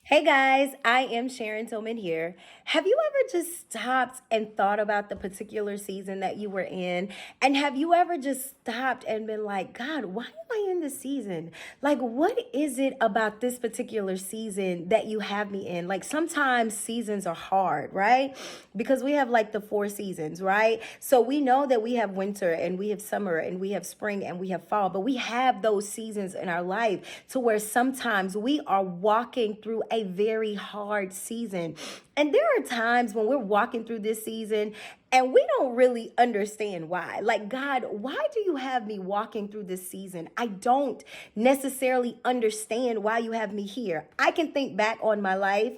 Hey guys, I am Sharon Tillman here. Have you ever just stopped and thought about the particular season that you were in? And have you ever just stopped and been like, God, why am I in this season? Like, what is it about this particular season that you have me in? Like, sometimes seasons are hard, right? Because we have like the four seasons, right? So we know that we have winter and we have summer and we have spring and we have fall, but we have those seasons in our life to where sometimes we are walking through a very hard season. And there are times when we're walking through this season and we don't really understand why. Like, God, why do you have me walking through this season? I don't necessarily understand why you have me here. I can think back on my life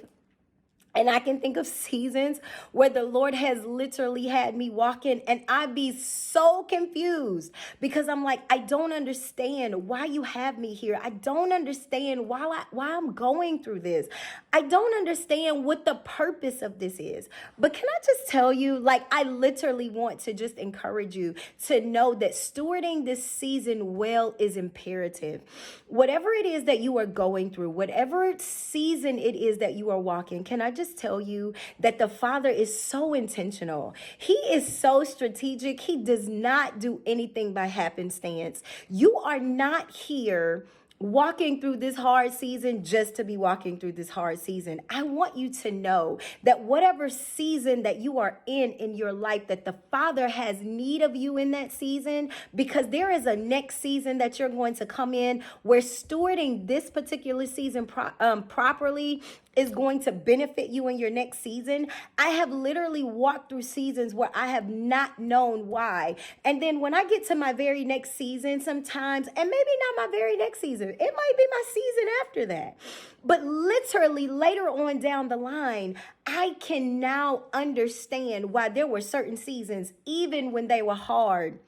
and I can think of seasons where the Lord has literally had me walking and I'd be so confused because I'm like, I don't understand why you have me here. I don't understand why I'm going through this. I don't understand what the purpose of this is. But can I just tell you, like, I literally want to just encourage you to know that stewarding this season well is imperative. Whatever it is that you are going through, whatever season it is that you are walking, can I just tell you that the Father is so intentional? He is so strategic. He does not do anything by happenstance. You are not here walking through this hard season just to be walking through this hard season. I want you to know that whatever season that you are in your life, that the Father has need of you in that season, because there is a next season that you're going to come in where stewarding this particular season properly is going to benefit you in your next season. I have literally walked through seasons where I have not known why. And then when I get to my very next season sometimes, and maybe not my very next season, it might be my season after that. But literally later on down the line, I can now understand why there were certain seasons, even when they were hard,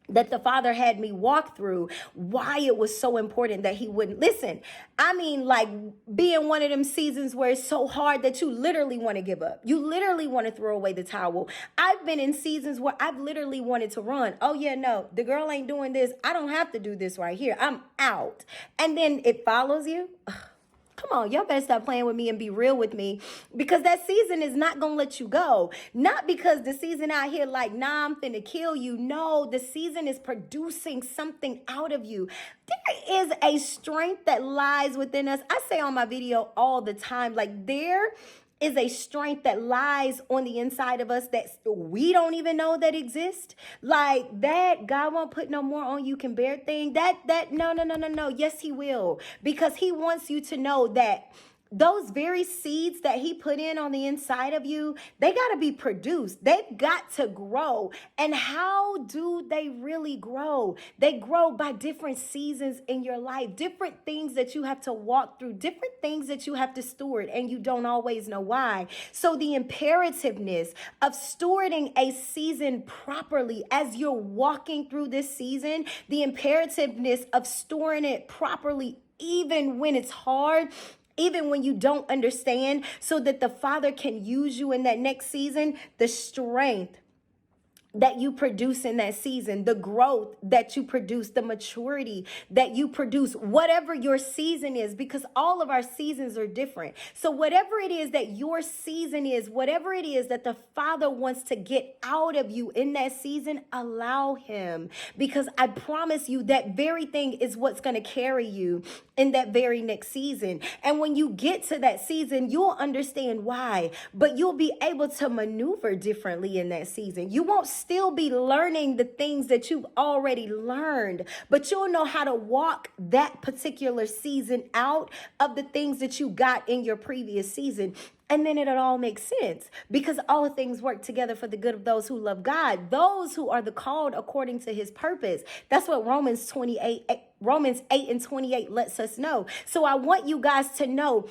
that the Father had me walk through, why it was so important that he wouldn't listen. I mean, like being one of them seasons where it's so hard that you literally want to give up. You literally want to throw away the towel. I've been in seasons where I've literally wanted to run. Oh yeah, no, the girl ain't doing this. I don't have to do this right here. I'm out. And then it follows you. Come on, y'all better stop playing with me and be real with me, because that season is not going to let you go. Not because the season out here like, nah, I'm finna kill you. No, the season is producing something out of you. There is a strength that lies within us. I say on my video all the time, like there is a strength that lies on the inside of us that we don't even know that exists. Like that God won't put no more on you can bear thing. No. Yes, he will. Because he wants you to know that those very seeds that he put in on the inside of you, they got to be produced. They've got to grow. And how do they really grow? They grow by different seasons in your life, different things that you have to walk through, different things that you have to steward, and you don't always know why. So the imperativeness of stewarding a season properly as you're walking through this season, the imperativeness of storing it properly, even when it's hard, even when you don't understand, so that the Father can use you in that next season, the strength that you produce in that season, the growth that you produce, the maturity that you produce, whatever your season is, because all of our seasons are different. So whatever it is that your season is, whatever it is that the Father wants to get out of you in that season, allow him, because I promise you that very thing is what's going to carry you in that very next season. And when you get to that season, you'll understand why, but you'll be able to maneuver differently in that season. You won't still be learning the things that you've already learned, but you'll know how to walk that particular season out of the things that you got in your previous season. And then it'll all make sense, because all things work together for the good of those who love God, those who are the called according to his purpose. That's what Romans 8 and 28 lets us know. So I want you guys to know,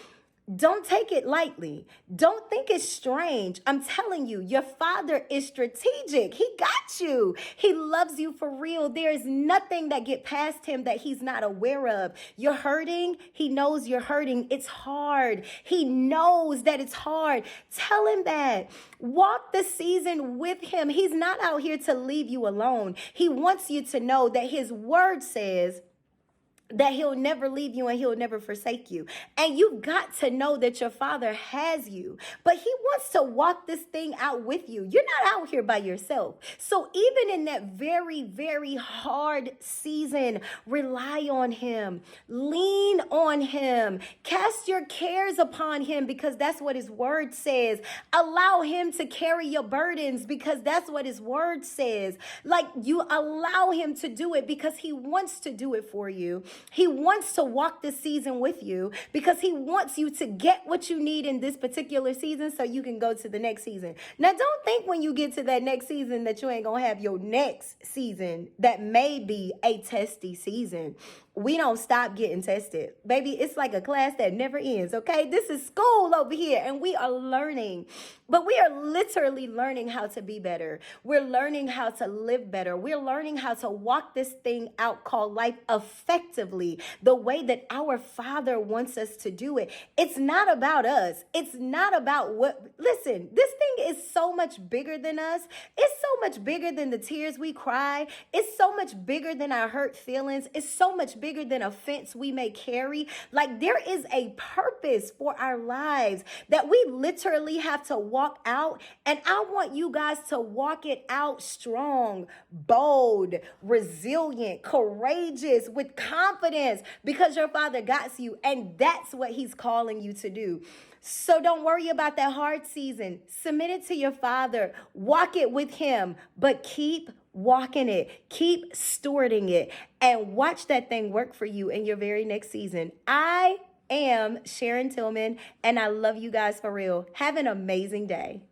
don't take it lightly. Don't think it's strange. I'm telling you, your Father is strategic. He got you. He loves you for real. There is nothing that get past him that he's not aware of. You're hurting. He knows you're hurting. It's hard. He knows that it's hard. Tell him that. Walk the season with him. He's not out here to leave you alone. He wants you to know that his word says that he'll never leave you and he'll never forsake you. And you've got to know that your father has you, but he wants to walk this thing out with you. You're not out here by yourself. So even in that very, very hard season, rely on him, lean on him, cast your cares upon him, because that's what his word says. Allow him to carry your burdens, because that's what his word says. Like, you allow him to do it because he wants to do it for you. He wants to walk this season with you because he wants you to get what you need in this particular season so you can go to the next season. Now, don't think when you get to that next season that you ain't going to have your next season that may be a testy season. We don't stop getting tested. Baby, it's like a class that never ends, okay? This is school over here, and we are learning. But we are literally learning how to be better. We're learning how to live better. We're learning how to walk this thing out called life effectively, the way that our Father wants us to do it. It's not about us. It's not about what... Listen, this thing is so much bigger than us. It's so much bigger than the tears we cry. It's so much bigger than our hurt feelings. It's so much bigger than offense we may carry. Like, there is a purpose for our lives that we literally have to walk out. And I want you guys to walk it out strong, bold, resilient, courageous, with confidence, because your Father got you. And that's what he's calling you to do. So don't worry about that hard season. Submit it to your Father. Walk it with him, but keep walking it. Keep stewarding it, and watch that thing work for you in your very next season. I am Sharon Tillman, and I love you guys for real. Have an amazing day.